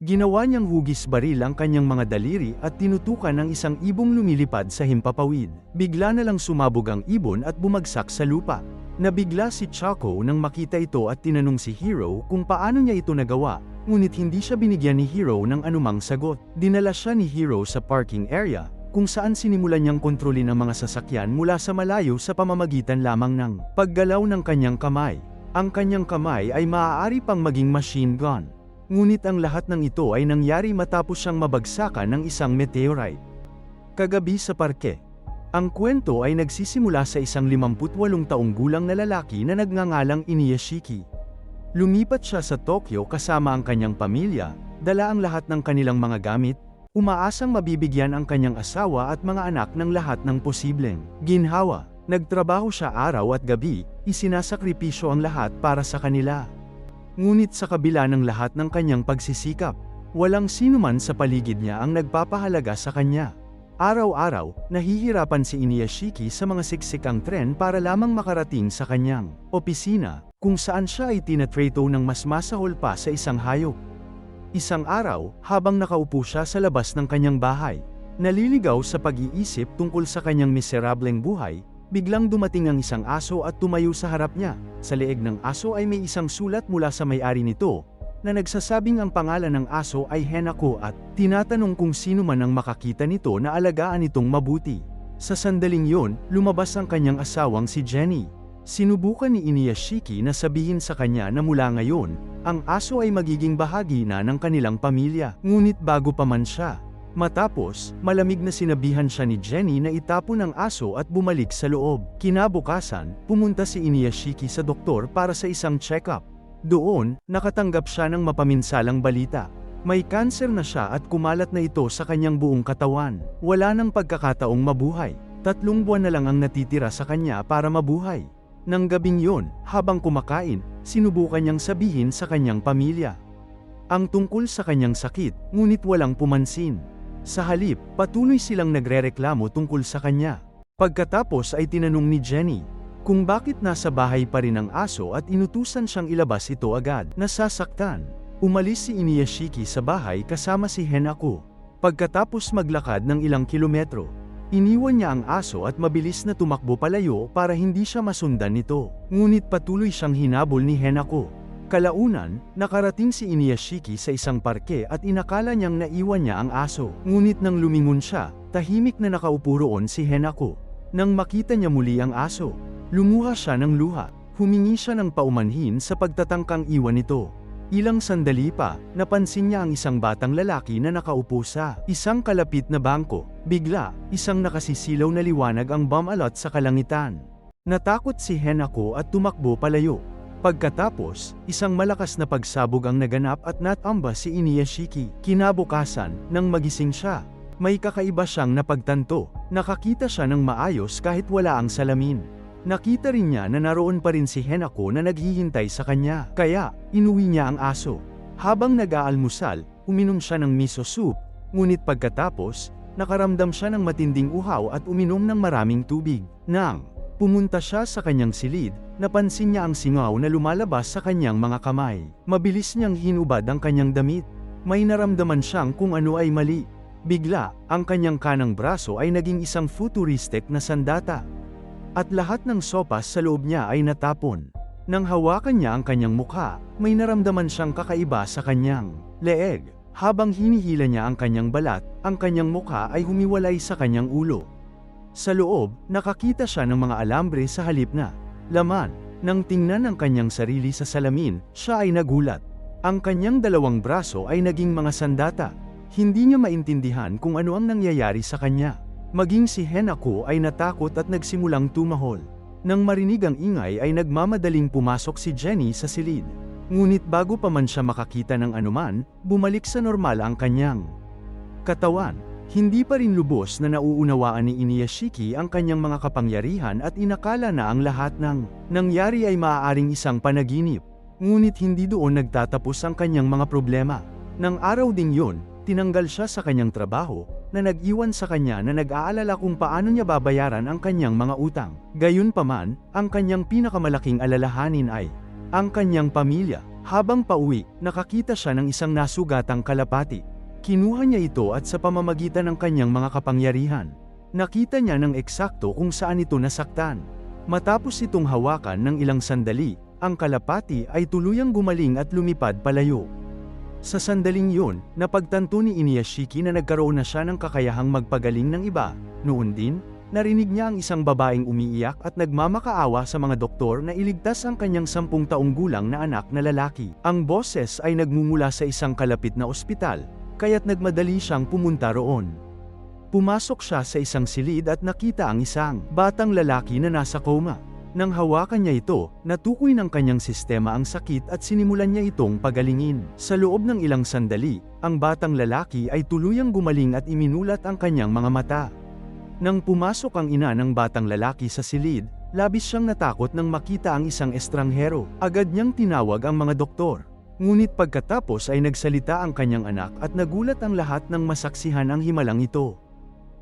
Ginawa niyang hugis baril ang kanyang mga daliri at tinutukan ng isang ibong lumilipad sa himpapawid. Bigla na lang sumabog ang ibon at bumagsak sa lupa. Nabigla si Chaco nang makita ito at tinanong si Hiro kung paano niya ito nagawa, ngunit hindi siya binigyan ni Hiro ng anumang sagot. Dinala siya ni Hiro sa parking area, kung saan sinimulan niyang kontrolin ang mga sasakyan mula sa malayo sa pamamagitan lamang ng paggalaw ng kanyang kamay. Ang kanyang kamay ay maaari pang maging machine gun. Ngunit ang lahat ng ito ay nangyari matapos siyang mabagsakan ng isang meteorite. Kagabi sa parke. Ang kwento ay nagsisimula sa isang 58 taong gulang na lalaki na nagngangalang Inuyashiki. Lumipat siya sa Tokyo kasama ang kanyang pamilya, dala ang lahat ng kanilang mga gamit, umaasang mabibigyan ang kanyang asawa at mga anak ng lahat ng posibleng ginhawa. Nagtrabaho siya araw at gabi, isinasakripisyo ang lahat para sa kanila. Ngunit sa kabila ng lahat ng kanyang pagsisikap, walang sinuman sa paligid niya ang nagpapahalaga sa kanya. Araw-araw, nahihirapan si Inuyashiki sa mga siksikang tren para lamang makarating sa kanyang opisina, kung saan siya ay tinatrato ng mas masahol pa sa isang hayop. Isang araw, habang nakaupo siya sa labas ng kanyang bahay, naliligaw sa pag-iisip tungkol sa kanyang miserableng buhay, biglang dumating ang isang aso at tumayo sa harap niya. Sa leeg ng aso ay may isang sulat mula sa may-ari nito, na nagsasabing ang pangalan ng aso ay Hanako at tinatanong kung sino man ang makakita nito na alagaan itong mabuti. Sa sandaling yon, lumabas ang kanyang asawang si Jenny. Sinubukan ni Inuyashiki na sabihin sa kanya na mula ngayon, ang aso ay magiging bahagi na ng kanilang pamilya. Ngunit bago pa man siya matapos, malamig na sinabihan siya ni Jenny na itapon ang aso at bumalik sa loob. Kinabukasan, pumunta si Inuyashiki sa doktor para sa isang check-up. Doon, nakatanggap siya ng mapaminsalang balita. May kanser na siya at kumalat na ito sa kanyang buong katawan. Wala nang pagkakataong mabuhay. 3 buwan na lang ang natitira sa kanya para mabuhay. Nang gabing yon, habang kumakain, sinubukan niyang sabihin sa kanyang pamilya ang tungkol sa kanyang sakit, ngunit walang pumansin. Sa halip, patuloy silang nagrereklamo tungkol sa kanya. Pagkatapos ay tinanong ni Jenny kung bakit nasa bahay pa rin ang aso at inutusan siyang ilabas ito agad. Nasasaktan, umalis si Inuyashiki sa bahay kasama si Hanako. Pagkatapos maglakad ng ilang kilometro, iniwan niya ang aso at mabilis na tumakbo palayo para hindi siya masundan nito. Ngunit patuloy siyang hinabol ni Hanako. Kalaunan, nakarating si Inuyashiki sa isang parke at inakala niyang naiwan niya ang aso. Ngunit nang lumingon siya, tahimik na nakaupo roon si Hanako. Nang makita niya muli ang aso, lumuha siya ng luha. Humingi siya ng paumanhin sa pagtatangkang iwan ito. Ilang sandali pa, napansin niya ang isang batang lalaki na nakaupo sa isang kalapit na bangko. Bigla, isang nakasisilaw na liwanag ang bumalot sa kalangitan. Natakot si Hanako at tumakbo palayo. Pagkatapos, isang malakas na pagsabog ang naganap at natamba si Inuyashiki. Kinabukasan, nang magising siya, may kakaiba siyang napagtanto. Nakakita siya ng maayos kahit wala ang salamin. Nakita rin niya na naroon pa rin si Hanako na naghihintay sa kanya. Kaya, inuwi niya ang aso. Habang nag-aalmusal, uminom siya ng miso soup, ngunit pagkatapos, nakaramdam siya ng matinding uhaw at uminom ng maraming tubig. Nang pumunta siya sa kanyang silid, napansin niya ang singaw na lumalabas sa kanyang mga kamay. Mabilis niyang hinubad ang kanyang damit. May naramdaman siyang kung ano ay mali. Bigla, ang kanyang kanang braso ay naging isang futuristic na sandata. At lahat ng sopas sa loob niya ay natapon. Nang hawakan niya ang kanyang mukha, may naramdaman siyang kakaiba sa kanyang leeg. Habang hinihila niya ang kanyang balat, ang kanyang mukha ay humiwalay sa kanyang ulo. Sa loob, nakakita siya ng mga alambre sa halip na laman. Nang tingnan ang kanyang sarili sa salamin, siya ay nagulat. Ang kanyang dalawang braso ay naging mga sandata. Hindi niya maintindihan kung ano ang nangyayari sa kanya. Maging si Hanako ay natakot at nagsimulang tumahol. Nang marinig ang ingay ay nagmamadaling pumasok si Jenny sa silid. Ngunit bago pa man siya makakita ng anuman, bumalik sa normal ang kanyang katawan. Hindi pa rin lubos na nauunawaan ni Inuyashiki ang kanyang mga kapangyarihan at inakala na ang lahat ng nangyari ay maaaring isang panaginip. Ngunit hindi doon nagtatapos ang kanyang mga problema. Nang araw ding yun, tinanggal siya sa kanyang trabaho, na nag-iwan sa kanya na nag-aalala kung paano niya babayaran ang kanyang mga utang. Gayunpaman, ang kanyang pinakamalaking alalahanin ay ang kanyang pamilya. Habang pauwi, nakakita siya ng isang nasugatang kalapati. Kinuha niya ito at sa pamamagitan ng kanyang mga kapangyarihan, nakita niya ng eksakto kung saan ito nasaktan. Matapos itong hawakan ng ilang sandali, ang kalapati ay tuluyang gumaling at lumipad palayo. Sa sandaling yun, napagtanto ni Inuyashiki na nagkaroon na siya ng kakayahang magpagaling ng iba. Noon din, narinig niya ang isang babaeng umiiyak at nagmamakaawa sa mga doktor na iligtas ang kanyang 10 taong gulang na anak na lalaki. Ang boses ay nagmumula sa isang kalapit na ospital, kaya't nagmadali siyang pumunta roon. Pumasok siya sa isang silid at nakita ang isang batang lalaki na nasa coma. Nang hawakan niya ito, natukoy ng kanyang sistema ang sakit at sinimulan niya itong pagalingin. Sa loob ng ilang sandali, ang batang lalaki ay tuluyang gumaling at iminulat ang kanyang mga mata. Nang pumasok ang ina ng batang lalaki sa silid, labis siyang natakot nang makita ang isang estranghero. Agad niyang tinawag ang mga doktor. Ngunit pagkatapos ay nagsalita ang kanyang anak at nagulat ang lahat ng masaksihan ang himalang ito.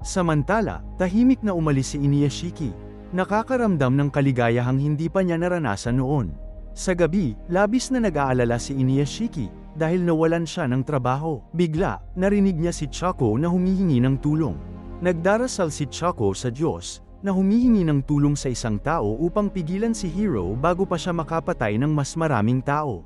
Samantala, tahimik na umalis si Inuyashiki. Nakakaramdam ng kaligayahang hindi pa niya naranasan noon. Sa gabi, labis na nag-aalala si Inuyashiki dahil nawalan siya ng trabaho. Bigla, narinig niya si Chako na humihingi ng tulong. Nagdarasal si Chako sa Diyos na humihingi ng tulong sa isang tao upang pigilan si Hiro bago pa siya makapatay ng mas maraming tao.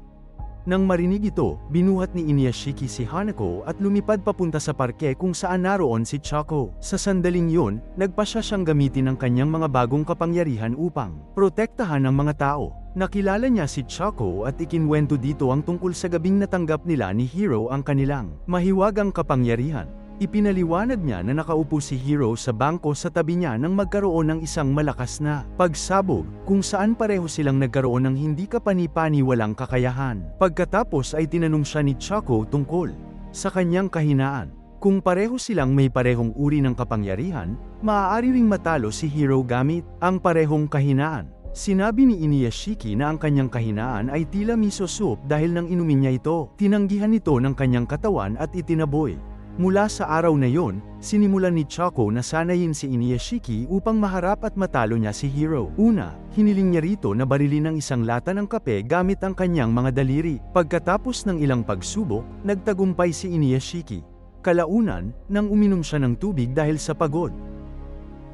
Nang marinig ito, binuhat ni Inuyashiki si Hanako at lumipad papunta sa parke kung saan naroon si Chako. Sa sandaling yun, nagpasya siyang gamitin ang kanyang mga bagong kapangyarihan upang protektahan ang mga tao. Nakilala niya si Chako at ikinwento dito ang tungkol sa gabing natanggap nila ni Hiro ang kanilang mahiwagang kapangyarihan. Ipinaliwanag niya na nakaupo si Hiro sa bangko sa tabi niya nang magkaroon ng isang malakas na pagsabog, kung saan pareho silang nagkaroon ng hindi kapani-paniwalang kakayahan. Pagkatapos ay tinanong siya ni Chako tungkol sa kanyang kahinaan. Kung pareho silang may parehong uri ng kapangyarihan, maaari ring matalo si Hiro gamit ang parehong kahinaan. Sinabi ni Inuyashiki na ang kanyang kahinaan ay tila miso soup dahil nang inumin niya ito. Tinanggihan ito ng kanyang katawan at itinaboy. Mula sa araw na yon, sinimulan ni Chako na sanayin si Inuyashiki upang maharap at matalo niya si Hiro. Una, hiniling niya rito na barilin ng isang lata ng kape gamit ang kanyang mga daliri. Pagkatapos ng ilang pagsubok, nagtagumpay si Inuyashiki. Kalaunan, nang uminom siya ng tubig dahil sa pagod,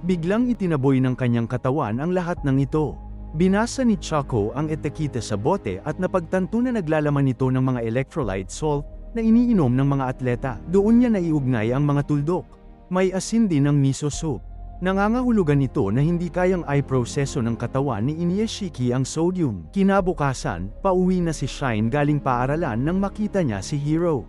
biglang itinaboy ng kanyang katawan ang lahat ng ito. Binasa ni Chako ang etiketa sa bote at napagtanto na naglalaman ito ng mga electrolyte salt na iniinom ng mga atleta. Doon niya naiugnay ang mga tuldok. May asin din ng miso soup. Nangangahulugan ito na hindi kayang i-proseso ng katawan ni Inuyashiki ang sodium. Kinabukasan, pauwi na si Shine galing paaralan nang makita niya si Hiro.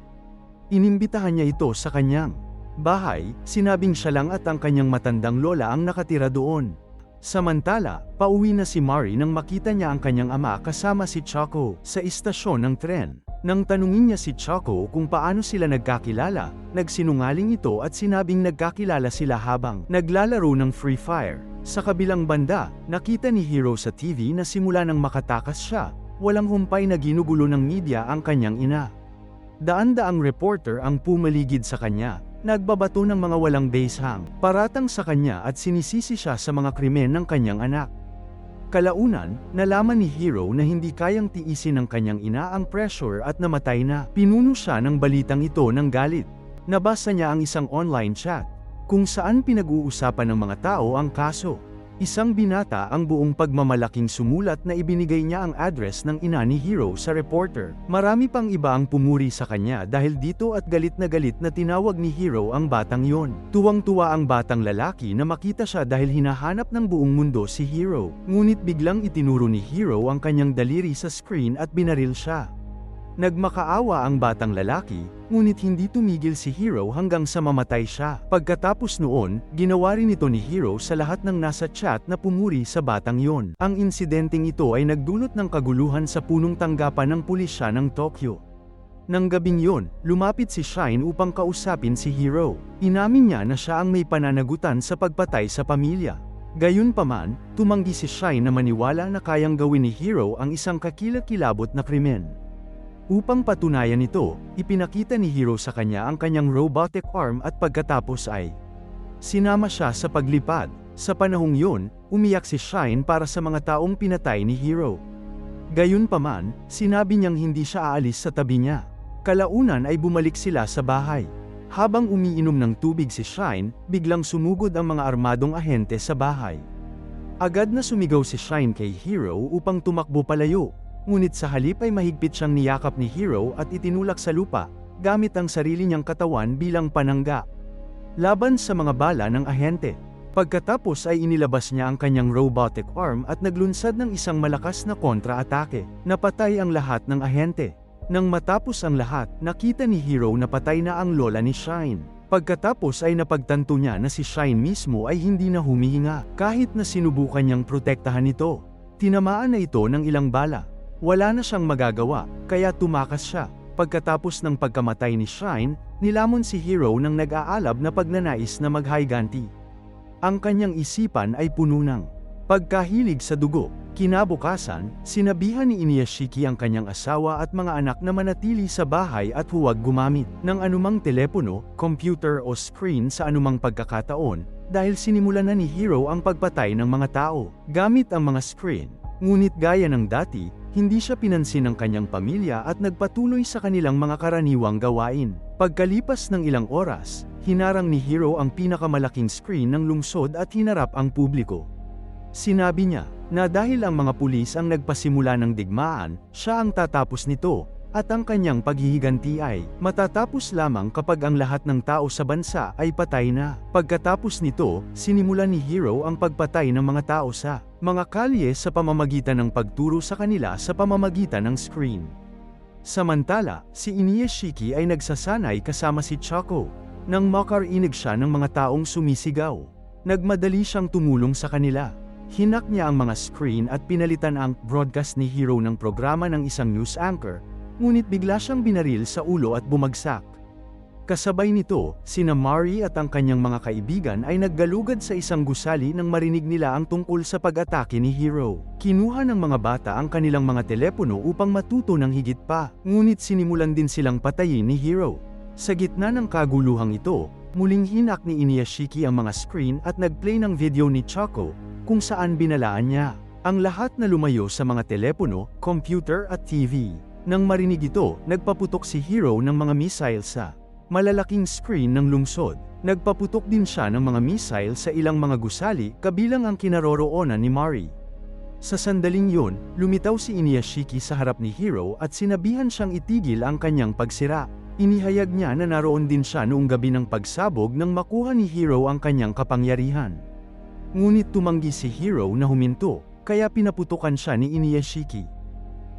Inimbitahan niya ito sa kanyang bahay, sinabing siya lang at ang kanyang matandang lola ang nakatira doon. Samantala, pauwi na si Mari nang makita niya ang kanyang ama kasama si Chako sa istasyon ng tren. Nang tanungin niya si Chako kung paano sila nagkakilala, nagsinungaling ito at sinabing nagkakilala sila habang naglalaro ng Free Fire. Sa kabilang banda, nakita ni Hiro sa TV na simula nang makatakas siya, walang humpay na ginugulo ng media ang kanyang ina. Daan-daang reporter ang pumaligid sa kanya, nagbabato ng mga walang basehang paratang sa kanya at sinisisi siya sa mga krimen ng kanyang anak. Kalaunan, nalaman ni Hiro na hindi kayang tiisin ng kanyang ina ang pressure at namatay na. Pinuno siya ng balitang ito ng galit. Nabasa niya ang isang online chat, kung saan pinag-uusapan ng mga tao ang kaso. Isang binata ang buong pagmamalaking sumulat na ibinigay niya ang address ng ina ni Hiro sa reporter. Marami pang iba ang pumuri sa kanya dahil dito at galit na tinawag ni Hiro ang batang yon. Tuwang-tuwa ang batang lalaki na makita siya dahil hinahanap ng buong mundo si Hiro. Ngunit biglang itinuro ni Hiro ang kanyang daliri sa screen at binaril siya. Nagmakaawa ang batang lalaki, ngunit hindi tumigil si Hiro hanggang sa mamatay siya. Pagkatapos noon, ginawa rin ito ni Hiro sa lahat ng nasa chat na pumuri sa batang yon. Ang insidenteng ito ay nagdulot ng kaguluhan sa punong tanggapan ng pulisya ng Tokyo. Nang gabing yon, lumapit si Shine upang kausapin si Hiro. Inamin niya na siya ang may pananagutan sa pagpatay sa pamilya. Gayunpaman, tumanggi si Shine na maniwala na kayang gawin ni Hiro ang isang kakilakilabot na krimen. Upang patunayan ito, ipinakita ni Hiro sa kanya ang kanyang robotic arm at pagkatapos ay sinama siya sa paglipad. Sa panahong yun, umiyak si Shine para sa mga taong pinatay ni Hiro. Gayunpaman, sinabi niyang hindi siya aalis sa tabi niya. Kalaunan ay bumalik sila sa bahay. Habang umiinom ng tubig si Shine, biglang sumugod ang mga armadong ahente sa bahay. Agad na sumigaw si Shine kay Hero upang tumakbo palayo, ngunit sa halip ay mahigpit siyang niyakap ni Hero at itinulak sa lupa, gamit ang sarili niyang katawan bilang panangga. Laban sa mga bala ng ahente. Pagkatapos ay inilabas niya ang kanyang robotic arm at naglunsad ng isang malakas na kontra-atake. Napatay ang lahat ng ahente. Nang matapos ang lahat, nakita ni Hero na patay na ang lola ni Shine. Pagkatapos ay napagtanto niya na si Shine mismo ay hindi na humihinga, kahit na sinubukan niyang protektahan ito. Tinamaan na ito ng ilang bala. Wala na siyang magagawa, kaya tumakas siya. Pagkatapos ng pagkamatay ni Shine, nilamon si Hero ng nag-aalab na pagnanais na maghiganti. Ang kanyang isipan ay puno ng pagkahilig sa dugo. Kinabukasan, sinabihan ni Inuyashiki ang kanyang asawa at mga anak na manatili sa bahay at huwag gumamit ng anumang telepono, computer o screen sa anumang pagkakataon, dahil sinimulan na ni Hero ang pagpatay ng mga tao gamit ang mga screen. Ngunit gaya ng dati, hindi siya pinansin ng kanyang pamilya at nagpatuloy sa kanilang mga karaniwang gawain. Pagkalipas ng ilang oras, hinarang ni Hero ang pinakamalaking screen ng lungsod at hinarap ang publiko. Sinabi niya na dahil ang mga pulis ang nagpasimula ng digmaan, siya ang tatapos nito, at ang kanyang paghihiganti ay matatapos lamang kapag ang lahat ng tao sa bansa ay patay na. Pagkatapos nito, sinimulan ni Hero ang pagpatay ng mga tao sa mga kalye sa pamamagitan ng pagturo sa kanila sa pamamagitan ng screen. Samantala, si Inuyashiki ay nagsasanay kasama si Choco. Nang makarinig siya ng mga taong sumisigaw, nagmadali siyang tumulong sa kanila. Hinak niya ang mga screen at pinalitan ang broadcast ni Hero ng programa ng isang news anchor, ngunit bigla siyang binaril sa ulo at bumagsak. Kasabay nito, sina Mari at ang kanyang mga kaibigan ay naggalugad sa isang gusali nang marinig nila ang tungkol sa pag-atake ni Hero. Kinuha ng mga bata ang kanilang mga telepono upang matuto ng higit pa, ngunit sinimulan din silang patayin ni Hero. Sa gitna ng kaguluhang ito, muling hinak ni Inuyashiki ang mga screen at nagplay ng video ni Choco, kung saan binalaan niya ang lahat na lumayo sa mga telepono, computer at TV. Nang marinig ito, nagpaputok si Hero ng mga missile sa malalaking screen ng lungsod. Nagpaputok din siya ng mga missile sa ilang mga gusali, kabilang ang kinaroroonan ni Mari. Sa sandaling yun, lumitaw si Inuyashiki sa harap ni Hero at sinabihan siyang itigil ang kanyang pagsira. Inihayag niya na naroon din siya noong gabi ng pagsabog nang makuha ni Hero ang kanyang kapangyarihan. Ngunit tumanggi si Hero na huminto, kaya pinaputukan siya ni Inuyashiki.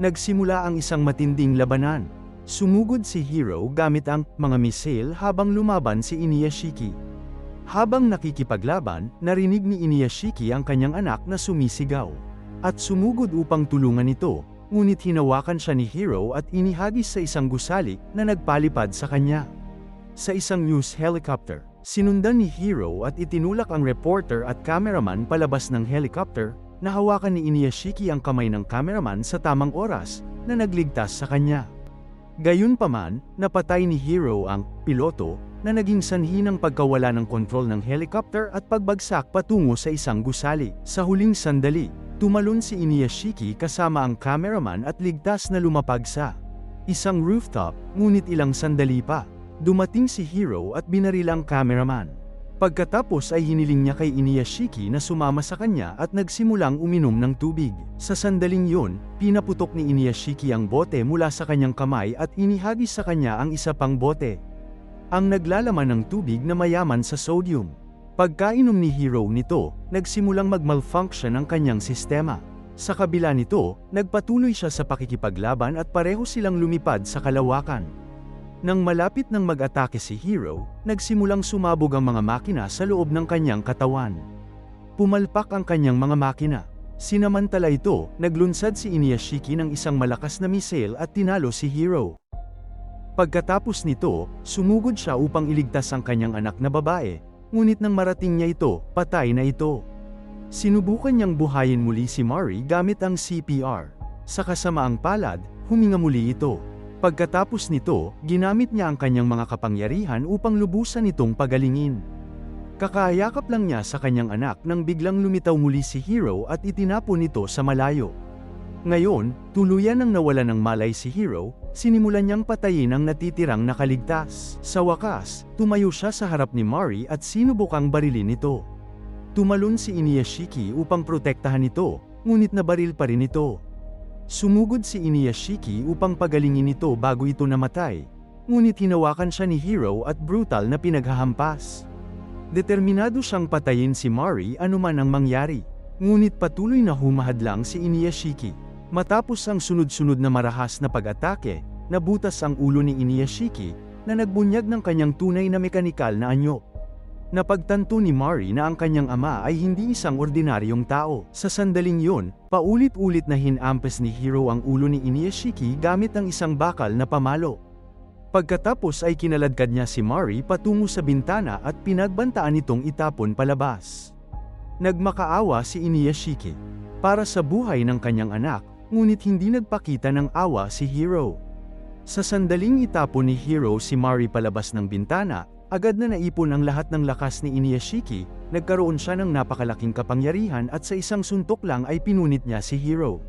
Nagsimula ang isang matinding labanan. Sumugod si Hero gamit ang mga misil habang lumaban si Inuyashiki. Habang nakikipaglaban, narinig ni Inuyashiki ang kanyang anak na sumisigaw at sumugod upang tulungan ito, ngunit hinawakan siya ni Hero at inihagis sa isang gusali na nagpalipad sa kanya. Sa isang news helicopter, sinundan ni Hero at itinulak ang reporter at cameraman palabas ng helicopter, na hawakan ni Inuyashiki ang kamay ng cameraman sa tamang oras, na nagligtas sa kanya. Gayunpaman, napatay ni Hero ang piloto, na naging sanhi ng pagkawala ng kontrol ng helicopter at pagbagsak patungo sa isang gusali. Sa huling sandali, tumalon si Inuyashiki kasama ang cameraman at ligtas na lumapag sa isang rooftop, ngunit ilang sandali pa, dumating si Hero at binaril ang cameraman. Pagkatapos ay hiniling niya kay Inuyashiki na sumama sa kanya at nagsimulang uminom ng tubig. Sa sandaling yun, pinaputok ni Inuyashiki ang bote mula sa kanyang kamay at inihagis sa kanya ang isa pang bote, ang naglalaman ng tubig na mayaman sa sodium. Pagkainom ni Hero nito, nagsimulang mag-malfunction ang kanyang sistema. Sa kabila nito, nagpatuloy siya sa pakikipaglaban at pareho silang lumipad sa kalawakan. Nang malapit ng mag-atake si Hero, nagsimulang sumabog ang mga makina sa loob ng kanyang katawan. Pumalpak ang kanyang mga makina. Sinamantala ito, naglunsad si Inuyashiki ng isang malakas na misil at tinalo si Hero. Pagkatapos nito, sumugod siya upang iligtas ang kanyang anak na babae, ngunit nang marating niya ito, patay na ito. Sinubukan niyang buhayin muli si Mari gamit ang CPR. Sa kasamaang palad, huminga muli ito. Pagkatapos nito, ginamit niya ang kanyang mga kapangyarihan upang lubusan itong pagalingin. Kakayakap lang niya sa kanyang anak nang biglang lumitaw muli si Hero at itinapon ito sa malayo. Ngayon, tuluyan nang nawala ng malay si Hiro, sinimulan niyang patayin ang natitirang nakaligtas. Sa wakas, tumayo siya sa harap ni Mari at sinubukang barilin ito. Tumalon si Inuyashiki upang protektahan ito, ngunit nabaril pa rin ito. Sumugod si Inuyashiki upang pagalingin ito bago ito namatay, ngunit hinawakan siya ni Hiro at brutal na pinaghahampas. Determinado siyang patayin si Mari anuman ang mangyari, ngunit patuloy na humahadlang si Inuyashiki. Matapos ang sunod-sunod na marahas na pag-atake, nabutas ang ulo ni Inuyashiki, na nagbunyag ng kanyang tunay na mekanikal na anyo. Napagtanto ni Mari na ang kanyang ama ay hindi isang ordinaryong tao. Sa sandaling yun, paulit-ulit na hinampes ni Hiro ang ulo ni Inuyashiki gamit ang isang bakal na pamalo. Pagkatapos ay kinaladkad niya si Mari patungo sa bintana at pinagbantaan itong itapon palabas. Nagmakaawa si Inuyashiki para sa buhay ng kanyang anak, ngunit hindi nagpakita ng awa si Hiro. Sa sandaling itapon ni Hiro si Mari palabas ng bintana, agad na naipon ang lahat ng lakas ni Inuyashiki, nagkaroon siya ng napakalaking kapangyarihan at sa isang suntok lang ay pinunit niya si Hiro.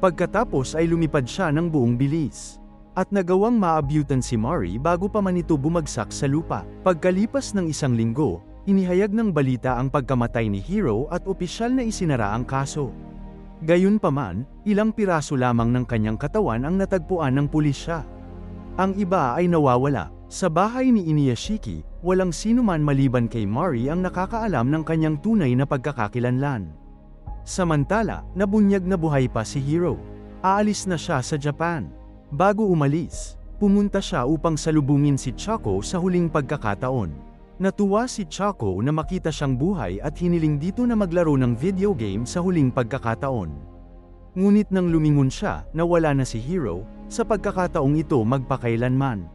Pagkatapos ay lumipad siya ng buong bilis. At nagawang maabyutan si Mari bago pa man ito bumagsak sa lupa. Pagkalipas ng isang linggo, inihayag ng balita ang pagkamatay ni Hiro at opisyal na isinara ang kaso. Gayunpaman, ilang piraso lamang ng kanyang katawan ang natagpuan ng pulisya. Ang iba ay nawawala. Sa bahay ni Inuyashiki, walang sinuman maliban kay Mari ang nakakaalam ng kanyang tunay na pagkakakilanlan. Samantala, nabunyag na buhay pa si Hiro. Aalis na siya sa Japan. Bago umalis, pumunta siya upang salubungin si Chako sa huling pagkakataon. Natuwa si Chako na makita siyang buhay at hiniling dito na maglaro ng video game sa huling pagkakataon. Ngunit nang lumingon siya, nawala na si Hiro, sa pagkakataong ito magpakailanman.